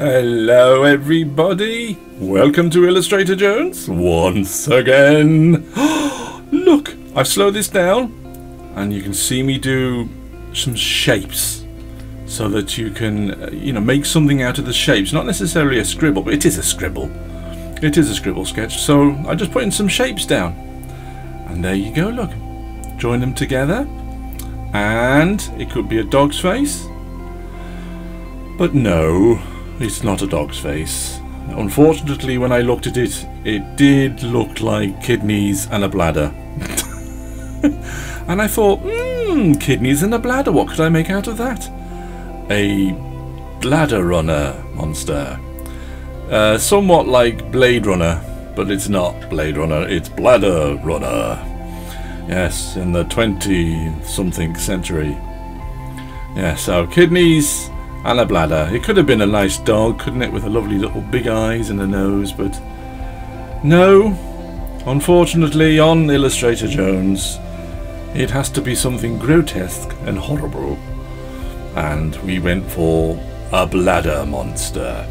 Hello everybody, welcome to Illustrator Jones once again. Look, I've slowed this down and you can see me do some shapes so that you can make something out of the shapes. Not necessarily a scribble, but it is a scribble. It is a scribble sketch, so I just put in some shapes down and there you go. Look, join them together and it could be a dog's face, but no, it's not a dog's face. Unfortunately, when I looked at it, it did look like kidneys and a bladder. And I thought, kidneys and a bladder, what could I make out of that? A bladder runner monster. Somewhat like Blade Runner, but it's not Blade Runner, it's Bladder Runner. Yes, in the 20-something century. Yeah, so kidneys and a bladder. It could have been a nice dog, couldn't it, with a lovely little big eyes and a nose, but no, unfortunately on Illustrator Jones it has to be something grotesque and horrible, and we went for a bladder monster.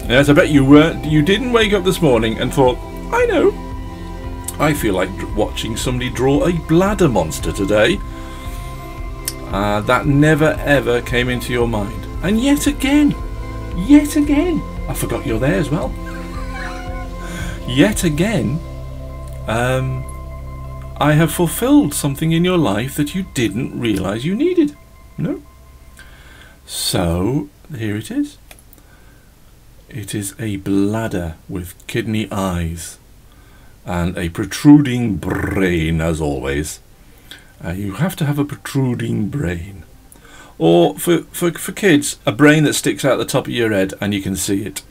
Yes, I bet you didn't wake up this morning and thought, I know, I feel like watching somebody draw a bladder monster today. That never ever came into your mind. And yet again, I forgot you're there as well. Yet again, I have fulfilled something in your life that you didn't realize you needed. No? So, here it is. It is a bladder with kidney eyes and a protruding brain, as always. You have to have a protruding brain. Or, for kids, a brain that sticks out the top of your head and you can see it.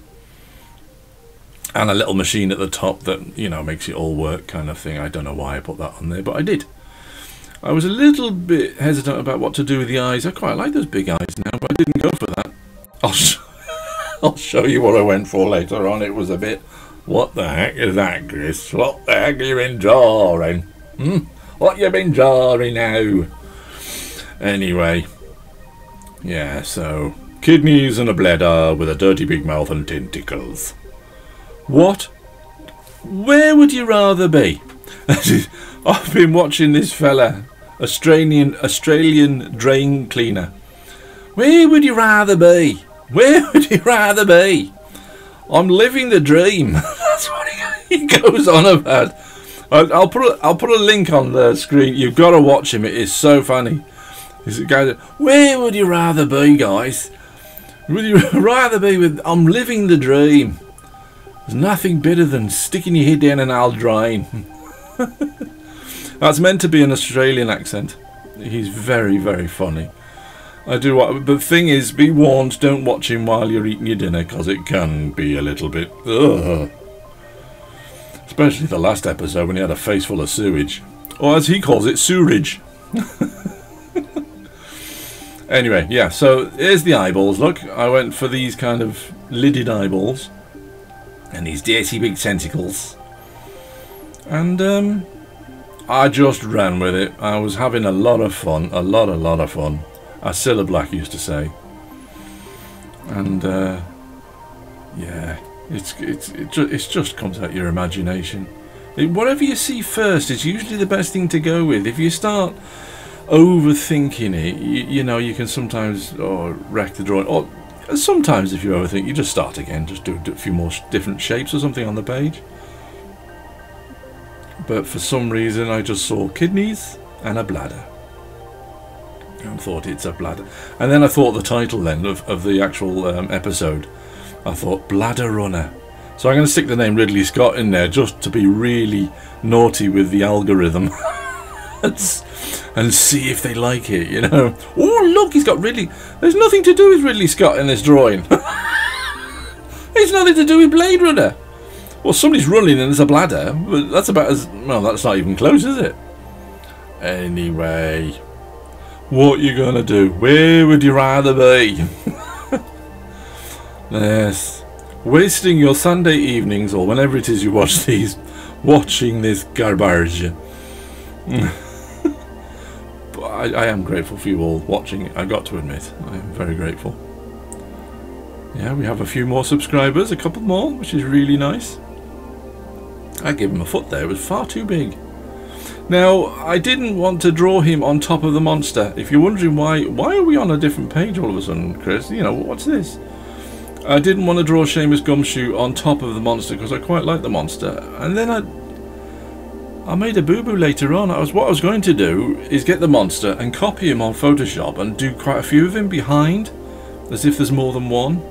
And a little machine at the top that, makes it all work kind of thing. I don't know why I put that on there, but I did. I was a little bit hesitant about what to do with the eyes. I quite like those big eyes now, but I didn't go for that. I'll show you what I went for later on. It was a bit, what the heck is that, Chris? What the heck have you been drawing? What you been drawing now? Anyway, yeah, so kidneys and a bladder with a dirty big mouth and tentacles. What? Where would you rather be? I've been watching this fella, Australian drain cleaner. Where would you rather be? Where would you rather be? I'm living the dream. That's what he goes on about. I'll put a link on the screen. You've got to watch him. It is so funny. He's a guy that, where would you rather be, guys? Would you rather be with? I'm living the dream. There's nothing better than sticking your head down an old drain. That's meant to be an Australian accent. He's very, very funny. But the thing is, be warned, don't watch him while you're eating your dinner, because it can be a little bit, especially the last episode when he had a face full of sewage. Or as he calls it, sewerage. Anyway, yeah, so here's the eyeballs. Look, I went for these kind of lidded eyeballs. And these dirty big tentacles. And I just ran with it. I was having a lot of fun. A lot of fun. As Cilla Black used to say. And yeah, it just comes out your imagination. Whatever you see first is usually the best thing to go with. If you start overthinking it, you can sometimes wreck the drawing. Or sometimes if you overthink, you just start again. Just do a few more different shapes or something on the page. But for some reason I just saw kidneys and a bladder. And thought it's a bladder. And then I thought the title then of the actual episode. I thought Bladder Runner. So I'm going to stick the name Ridley Scott in there just to be really naughty with the algorithm. And see if they like it, Oh, look, he's got Ridley. There's nothing to do with Ridley Scott in this drawing. It's nothing to do with Blade Runner. Well, somebody's running and there's a bladder, but that's about as... Well, that's not even close, is it? Anyway, what you gonna do? Where would you rather be? Yes. Wasting your Sunday evenings, or whenever it is you watch these, watching this garbage. I am grateful for you all watching it. I got to admit, I am very grateful. Yeah, we have a few more subscribers, a couple more, which is really nice. I gave him a foot there, it was far too big. Now, I didn't want to draw him on top of the monster. If you're wondering why are we on a different page all of a sudden, Chris? You know, what's this? I didn't want to draw Seamus Gumshoe on top of the monster because I quite like the monster. And then I made a boo-boo later on. What I was going to do is get the monster and copy him on Photoshop and do quite a few of him behind, as if there's more than one.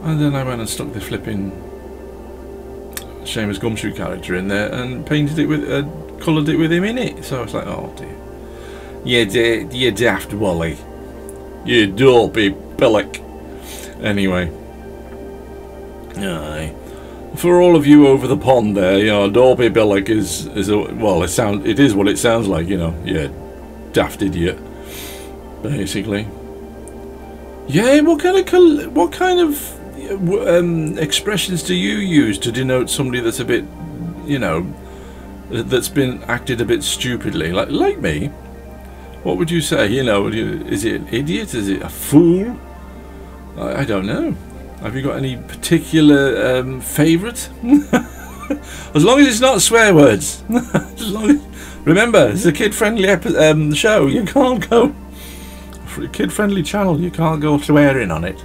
And then I went and stuck the flipping Seamus Gumshoe character in there and painted it with, coloured it with him in it. So I was like, oh dear. You daft Wally. You dopey pillock. Anyway. Aye. For all of you over the pond there, you know, dopey pillock is well, it is what it sounds like, you know. Yeah, daft idiot. Basically. Yeah, what kind of expressions do you use to denote somebody that's a bit, you know, that's been acted a bit stupidly, like me? What would you say? You know, is it an idiot? Is it a fool? I don't know. Have you got any particular favourite? As long as it's not swear words. As long as, remember, it's a kid-friendly show. You can't go for a kid-friendly channel. You can't go swearing on it.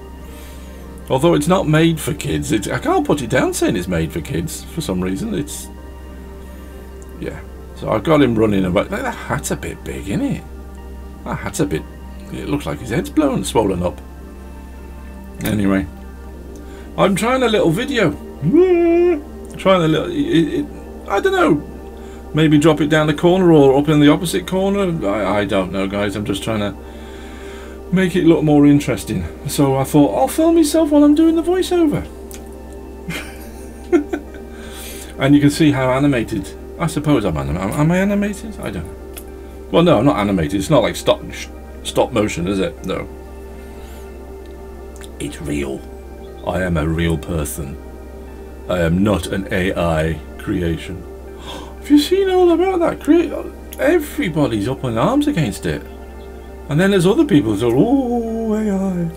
Although it's not made for kids, I can't put it down saying it's made for kids for some reason. It's, yeah. So I've got him running about. That hat's a bit big, isn't it? That hat's a bit. It looks like his head's swollen up. Anyway, I'm trying a little video. Trying a little. I don't know. Maybe drop it down the corner or up in the opposite corner. I don't know, guys. I'm just trying to make it look more interesting. So I thought I'll film myself while I'm doing the voiceover. And you can see how animated. I suppose I'm animated. Am I animated? I don't know. Well, no, I'm not animated. It's not like stop motion, is it? No. It's real. I am a real person. I am not an AI creation. Have you seen all about that? Everybody's up in arms against it. And then there's other people who say, oh, AI.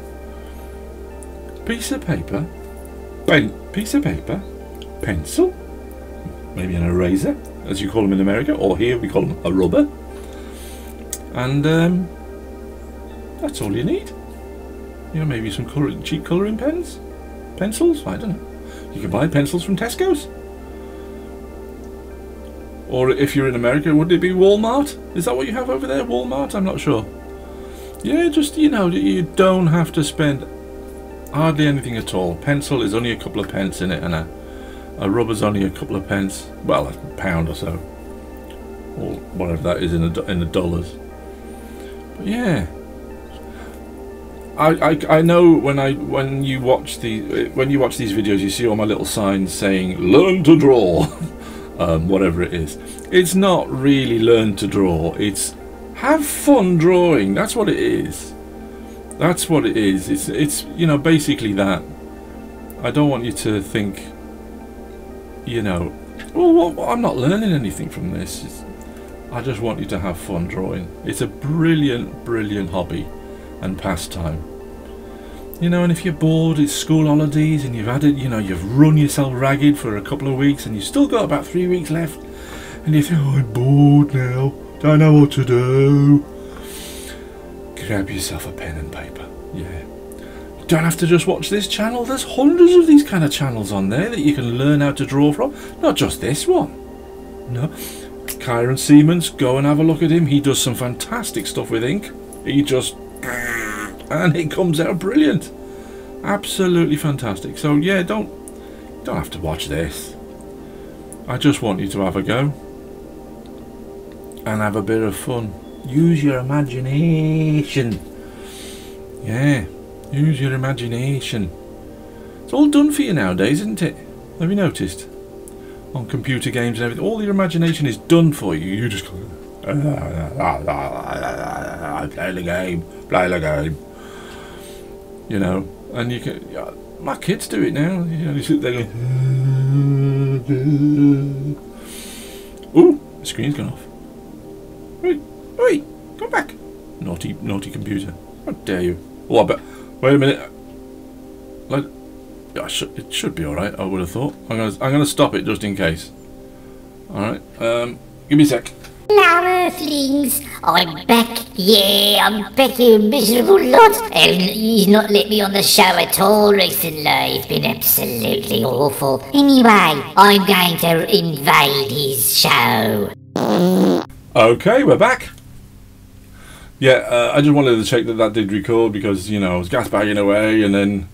Piece of paper, pencil, maybe an eraser, as you call them in America, or here we call them a rubber. And that's all you need. You know, maybe some cheap colouring pencils, I don't know. You can buy pencils from Tesco's. Or if you're in America, would it be Walmart? Is that what you have over there, Walmart? I'm not sure. Yeah, just, you know, you don't have to spend hardly anything at all. Pencil is only a couple of pence in it, and a rubber's only a couple of pence. Well, a pound or so, or whatever that is in the dollars. But yeah, I know when you watch these videos, you see all my little signs saying "Learn to draw," whatever it is. It's not really learn to draw. It's have fun drawing. That's what it is. That's what it is. It's you know, basically that. I don't want you to think, you know, well, I'm not learning anything from this. I just want you to have fun drawing. It's a brilliant, brilliant hobby and pastime. You know, and if you're bored, it's school holidays and you've had it, you know, you've run yourself ragged for a couple of weeks and you've still got about 3 weeks left, and you think, oh, I'm bored now, don't know what to do. Grab yourself a pen and paper. Yeah. You don't have to just watch this channel. There's hundreds of these kind of channels on there that you can learn how to draw from. Not just this one. No. Kyron Siemens, go and have a look at him. He does some fantastic stuff with ink. He just... and it comes out brilliant. Absolutely fantastic. So yeah, you don't have to watch this. I just want you to have a go and have a bit of fun. Use your imagination. Yeah, use your imagination. It's all done for you nowadays, isn't it? Have you noticed? On computer games and everything, all your imagination is done for you. You just go, play the game, play the game. You know, and you can. My kids do it now. You know, they sit there going, ooh, the screen's gone off. Oi, come back. Naughty computer. How dare you? Oh, I bet. Wait a minute. It should be all right. I would have thought. I'm gonna stop it just in case. All right. Give me a sec. Now, Earthlings, I'm back. Yeah, I'm back, you miserable lot. And he's not let me on the show at all recently. It's been absolutely awful. Anyway, I'm going to invade his show. Okay, we're back. Yeah, I just wanted to check that did record because, you know, I was gas bagging away and then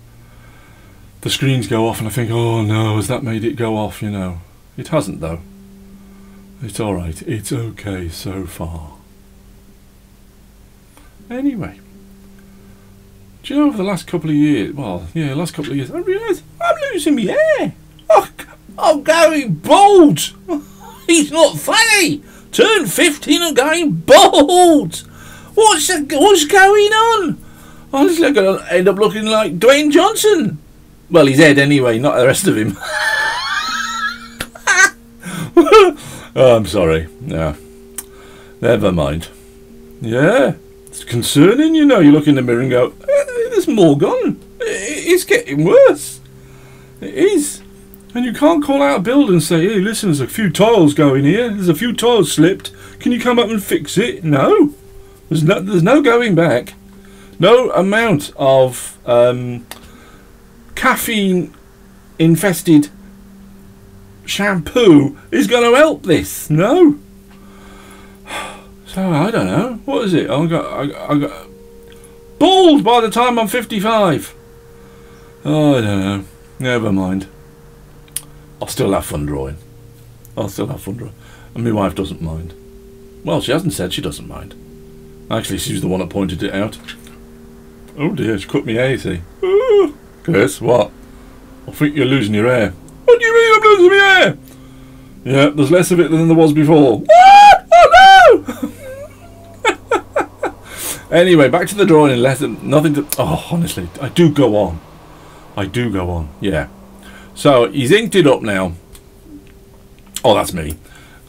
the screens go off and I think, oh no, has that made it go off, you know? It hasn't though. It's alright, it's okay so far. Anyway, do you know over the last couple of years, well, yeah, last couple of years, I realised I'm losing my hair. I'm going bald. It's not funny. Turn 15 and going bald. What's going on? Honestly, I'm going to end up looking like Dwayne Johnson. Well, his head anyway, not the rest of him. Oh, I'm sorry. Yeah. Never mind. Yeah. It's concerning, you know. You look in the mirror and go, there's more gone. It's getting worse. It is. And you can't call out a builder and say, hey, listen, there's a few tiles going here. There's a few tiles slipped. Can you come up and fix it? No. There's no going back. No amount of caffeine-infested shampoo is going to help this. No. So I don't know. What is it? I got bald by the time I'm 55. Oh, I don't know. Never mind. I'll still have fun drawing. And my wife doesn't mind. Well, she hasn't said she doesn't mind. Actually, she's the one that pointed it out. Oh dear, she cut me hair, see. Chris, what? I think you're losing your hair. What do you mean I'm losing my hair? Yeah, there's less of it than there was before. What? Oh no! Anyway, back to the drawing and nothing to... Oh, honestly, I do go on, yeah. So, he's inked it up now. Oh, that's me.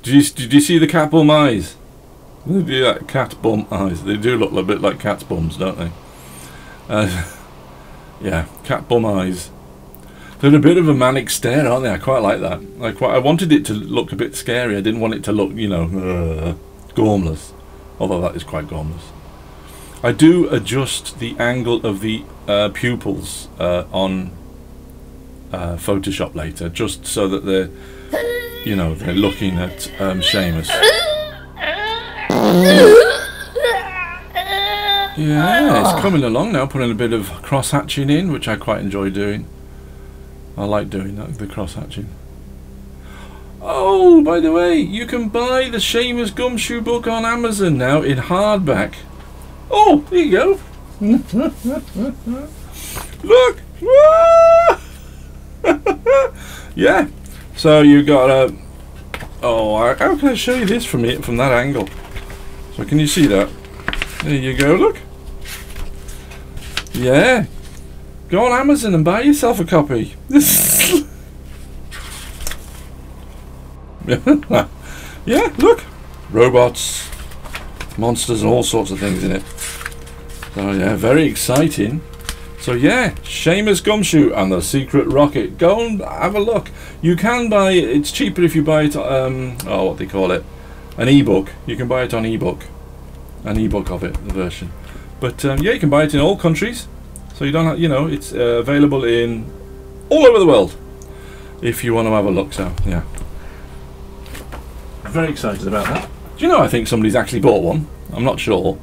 Did you see the cat bum eyes? They do that cat bum eyes. They do look a bit like cat's bums, don't they? Yeah, cat bum eyes. They're a bit of a manic stare, aren't they? I quite like that. I wanted it to look a bit scary. I didn't want it to look, you know, gormless. Although that is quite gormless. I do adjust the angle of the pupils on Photoshop later, just so that they're, you know, they're looking at Seamus. Yeah, it's coming along now, putting a bit of cross-hatching in, which I quite enjoy doing. I like doing that, the cross-hatching. Oh, by the way, you can buy the Seamus Gumshoe book on Amazon now in hardback. Oh, there you go. Look. Yeah. So you got a... Oh, how can I show you this from that angle? So can you see that? There you go, look. Yeah. Go on Amazon and buy yourself a copy. Yeah, look. Robots, monsters and all sorts of things in it. So yeah, very exciting. So yeah, Seamus Gumshoe and the Secret Rocket. Go and have a look. You can buy it. It's cheaper if you buy it, oh, what they call it, an ebook. You can buy it on ebook. An ebook of it, the version. But yeah, you can buy it in all countries. So you don't have, you know, it's available in all over the world if you want to have a look. So yeah, I'm very excited about that. Do you know, I think somebody's actually bought one. I'm not sure,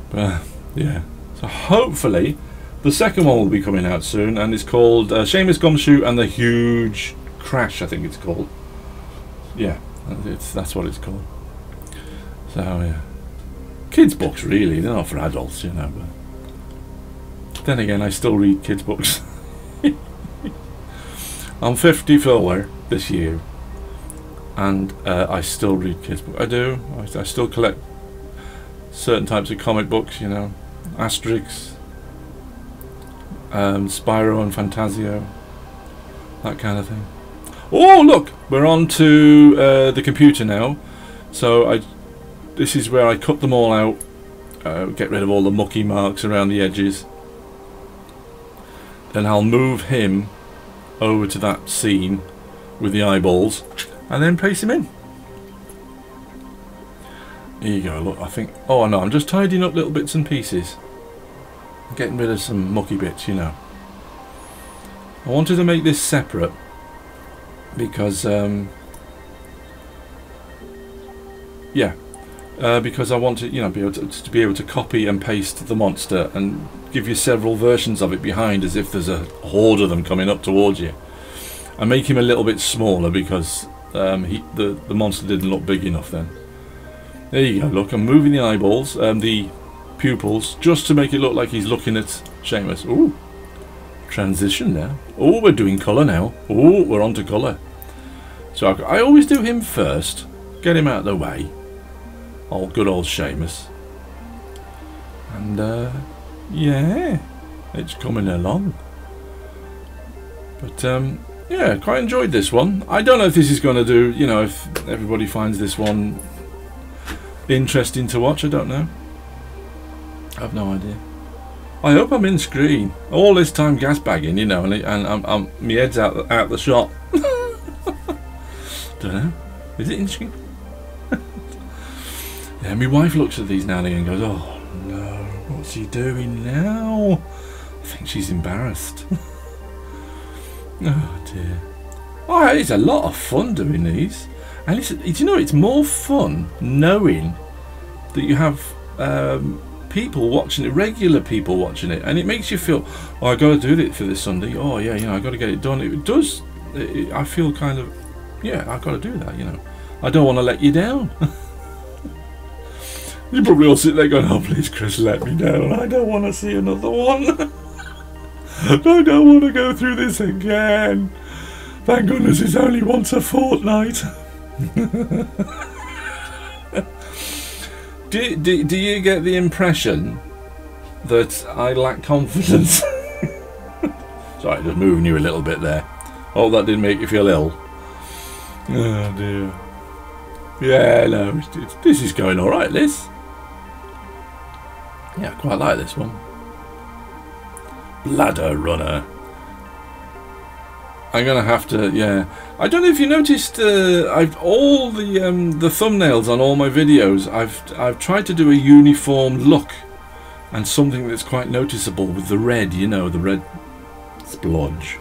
but yeah. So hopefully the second one will be coming out soon, and it's called Seamus Gumshoe and the Huge Crash, I think it's called. Yeah, that's what it's called. So yeah, kids books really, they're not for adults, you know, but then again, I still read kids books. I'm 54 this year, and I still read kids books. I do. I still collect certain types of comic books, you know, Asterix, Spyro and Fantasio, that kind of thing. Oh look, we're on to the computer now. So this is where I cut them all out, get rid of all the mucky marks around the edges. then I'll move him over to that scene with the eyeballs and then place him in. There you go. Look, I think, oh no, I'm just tidying up little bits and pieces, getting rid of some mucky bits, you know. I wanted to make this separate because because I want to, you know, be able to copy and paste the monster and give you several versions of it behind, as if there's a horde of them coming up towards you. I make him a little bit smaller because the monster didn't look big enough then. There you go. Look, I'm moving the eyeballs, the pupils, just to make it look like he's looking at Seamus. Ooh, transition now. Oh, we're doing colour now. Oh, we're on to colour. So I always do him first, get him out of the way. Oh, good old Seamus. And yeah, it's coming along. But yeah, quite enjoyed this one. I don't know if this is going to do, you know, if everybody finds this one interesting to watch. I don't know. I have no idea. I hope I'm in screen. All this time gas bagging, you know, and my head's out the shot. Don't know. Is it in screen? Yeah, my wife looks at these now and again and goes, "Oh no, what's he doing now?" I think she's embarrassed. Oh dear. Oh, it's a lot of fun doing these, and you know, it's more fun knowing that you have people watching it, regular people watching it, and it makes you feel, oh, I got to do it for this Sunday. Oh yeah, you know, I got to get it done. It does. I feel kind of, yeah, I got to do that. You know, I don't want to let you down. You probably all sit there going, "Oh please, Chris, let me down. I don't want to see another one. I don't want to go through this again. Thank goodness it's only once a fortnight." Do you get the impression that I lack confidence? Sorry, just moving you a little bit there. Oh, that didn't make you feel ill. Oh dear. Yeah, no, this is going alright, Liz. Yeah, I quite like this one. Bladder Runner. I'm gonna have to, yeah. I don't know if you noticed. I've all the thumbnails on all my videos. I've tried to do a uniform look and something that's quite noticeable with the red. You know, the red splodge.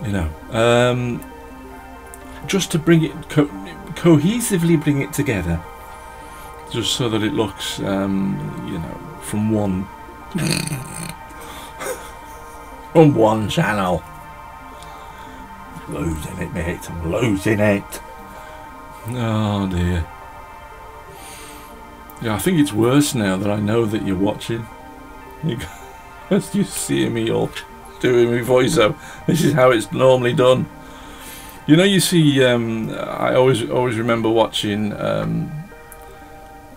You know, just to bring it cohesively, bring it together, just so that it looks, you know, from one channel. Losing it, mate. I'm losing it. Oh dear. Yeah, I think it's worse now that I know that you're watching. Because you see me all doing my voiceover. This is how it's normally done. You know, you see, I always remember watching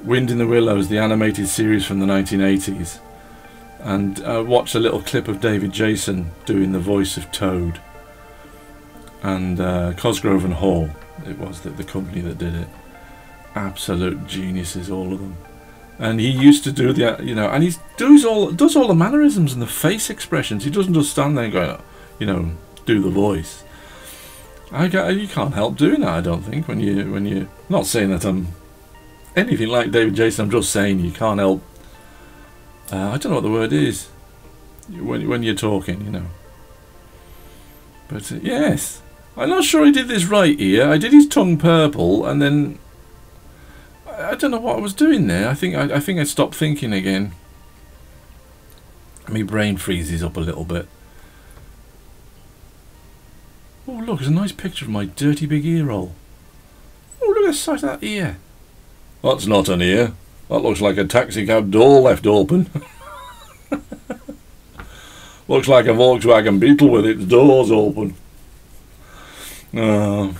Wind in the Willows, the animated series from the 1980s, and I watched a little clip of David Jason doing the voice of Toad. And Cosgrove and Hall, it was the company that did it. Absolute geniuses, all of them. And he used to do the, you know, and he does all the mannerisms and the face expressions. He doesn't just stand there and go, you know, do the voice. You can't help doing that, I don't think. When you not saying that I'm anything like David Jason. I'm just saying you can't help. I don't know what the word is when you're talking, you know. But yes. I'm not sure I did this right here. I did his tongue purple, and then I don't know what I was doing there. I think I stopped thinking again. My brain freezes up a little bit. Oh look, there's a nice picture of my dirty big ear roll. Oh, look at the size of that ear. That's not an ear. That looks like a taxi cab door left open. Looks like a Volkswagen Beetle with its doors open. To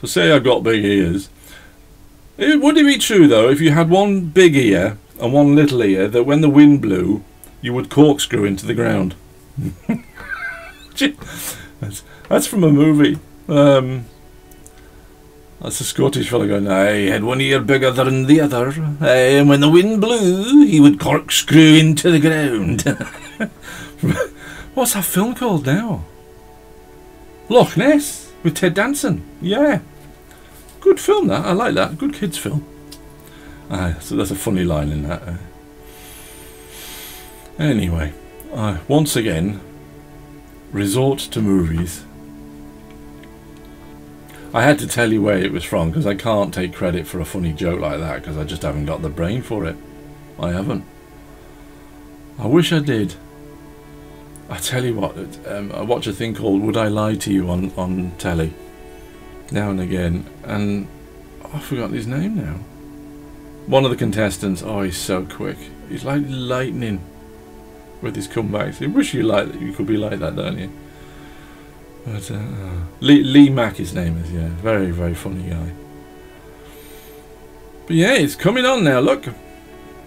say I've got big ears. Would it be true though, if you had one big ear and one little ear, that when the wind blew, you would corkscrew into the ground? That's from a movie. That's a Scottish fellow going, I had one ear bigger than the other, and when the wind blew, he would corkscrew into the ground. What's that film called now? Loch Ness with Ted Danson. Yeah, good film that. I like that. Good kids film. So that's a funny line in that. Anyway, once again, resort to movies. I had to tell you where it was from because I can't take credit for a funny joke like that because I just haven't got the brain for it. I haven't. I wish I did. I tell you what, I watch a thing called Would I Lie to You on telly now and again, and I forgot his name now. One of the contestants, oh, he's so quick. He's like lightning with his comebacks. You wish you could be like that, don't you? But Lee Mack, his name is, yeah, very, very funny guy. But yeah, it's coming on now. Look,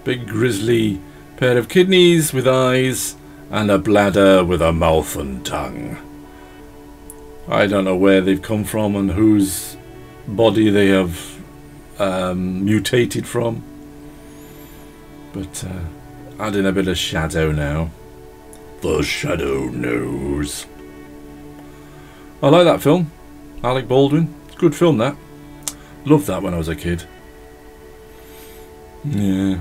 big grizzly pair of kidneys with eyes and a bladder with a mouth and tongue. I don't know where they've come from and whose body they have mutated from, but adding a bit of shadow now. The shadow knows. I like that film. Alec Baldwin. Good film, that. Loved that when I was a kid. Yeah.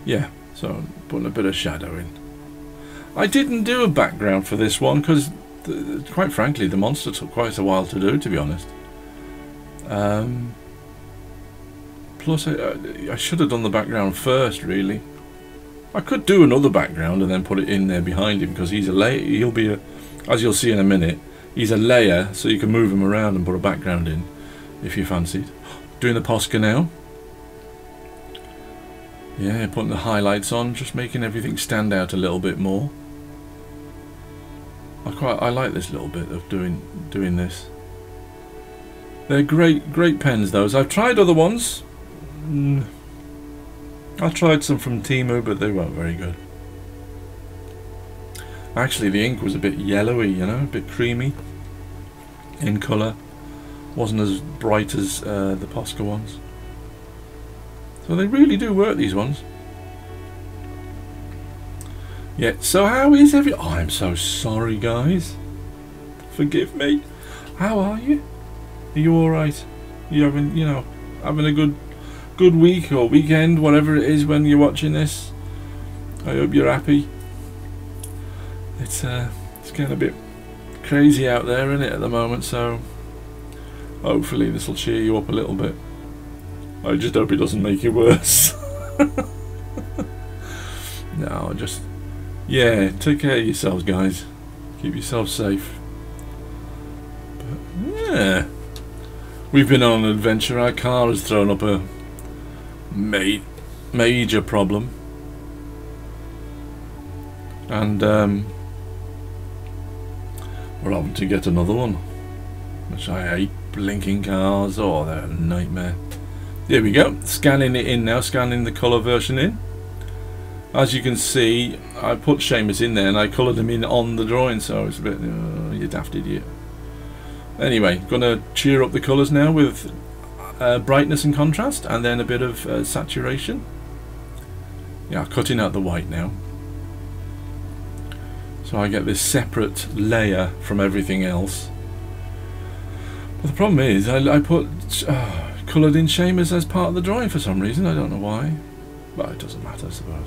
Yeah, so putting a bit of shadow in. I didn't do a background for this one because, quite frankly, the monster took quite a while to do, to be honest. Plus, I should have done the background first, really. I could do another background and then put it in there behind him because he's a layer. He'll be a, as you'll see in a minute, he's a layer, so you can move him around and put a background in if you fancied. Doing the Posca now. Yeah, putting the highlights on, just making everything stand out a little bit more. I like this little bit of doing this. They're great pens, those. I've tried other ones. I tried some from Temu, but they weren't very good. Actually, the ink was a bit yellowy, you know, a bit creamy in colour. Wasn't as bright as the Posca ones. So they really do work, these ones. Yeah, so how is oh, I'm so sorry, guys. Forgive me. How are you? Are you alright? You having, you know, having a good week or weekend, whatever it is when you're watching this? I hope you're happy. It's getting a bit crazy out there, isn't it, at the moment, so hopefully this will cheer you up a little bit. I just hope it doesn't make it worse. No, just, yeah, take care of yourselves, guys. Keep yourselves safe. But, yeah, we've been on an adventure. Our car has thrown up a major problem, and we're having to get another one, which I hate. Blinking cars, oh, they're a nightmare. There we go, scanning it in now, scanning the colour version in. As you can see, I put Seamus in there and I coloured him in on the drawing, so it's a bit, you daft idiot. Anyway, gonna cheer up the colours now with brightness and contrast, and then a bit of saturation. Yeah, cutting out the white now. So I get this separate layer from everything else. But the problem is, I put coloured in Seamus as part of the drawing for some reason. I don't know why, but it doesn't matter, I suppose.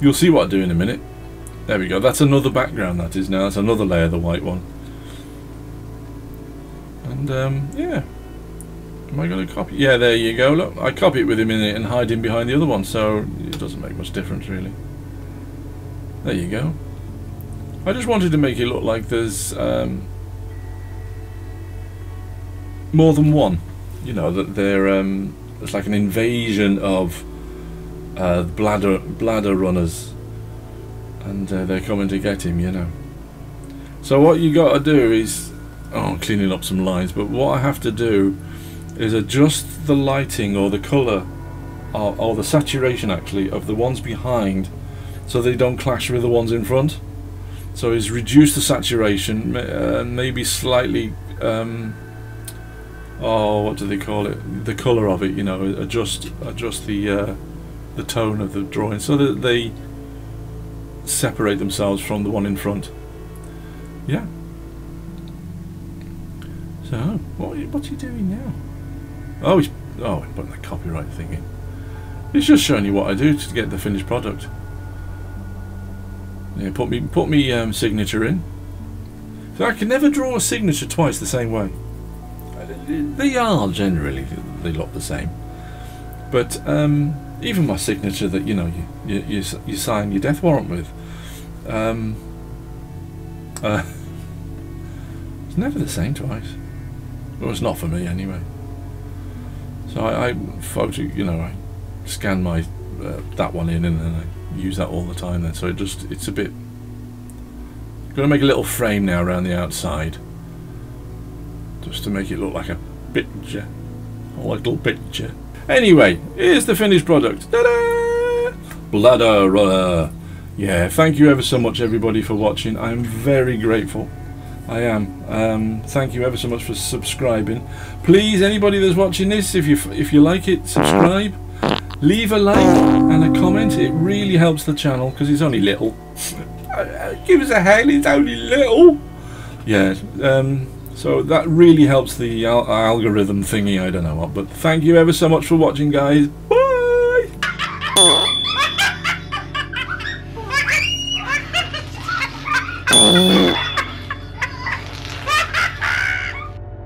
You'll see what I do in a minute. There we go. That's another background. That is now. That's another layer, the white one. And yeah, am I going to copy? Yeah, there you go. Look, I copy it with him in it and hide him behind the other one, so it doesn't make much difference really. There you go. I just wanted to make it look like there's more than one. You know, that they're it's like an invasion of bladder runners, and they're coming to get him, you know. So what you got to do is, oh, cleaning up some lines, but what I have to do is adjust the lighting or the colour or the saturation actually of the ones behind so they don't clash with the ones in front. So is reduce the saturation, maybe slightly oh, what do they call it? The colour of it, you know, adjust the tone of the drawing so that they separate themselves from the one in front. Yeah. So, what's he doing now? Oh, he's putting the copyright thing in. He's just showing you what I do to get the finished product. Yeah, put me signature in. So I can never draw a signature twice the same way. They are generally, they look the same. But even my signature that you sign your death warrant with, it's never the same twice. Well, it's not for me anyway. So I I scan my that one in, and then I use that all the time. Then, so it's a bit. Going to make a little frame now around the outside, just to make it look like a picture, a little picture. Anyway, here's the finished product. Ta-da! Bladder Runner. Yeah, thank you ever so much, everybody, for watching. I'm very grateful. I am. Thank you ever so much for subscribing. Please, anybody that's watching this, if you like it, subscribe. Leave a like and a comment. It really helps the channel because it's only little. Give us a hand. It's only little. Yeah. So that really helps the algorithm thingy. I don't know what, but thank you ever so much for watching, guys. Bye.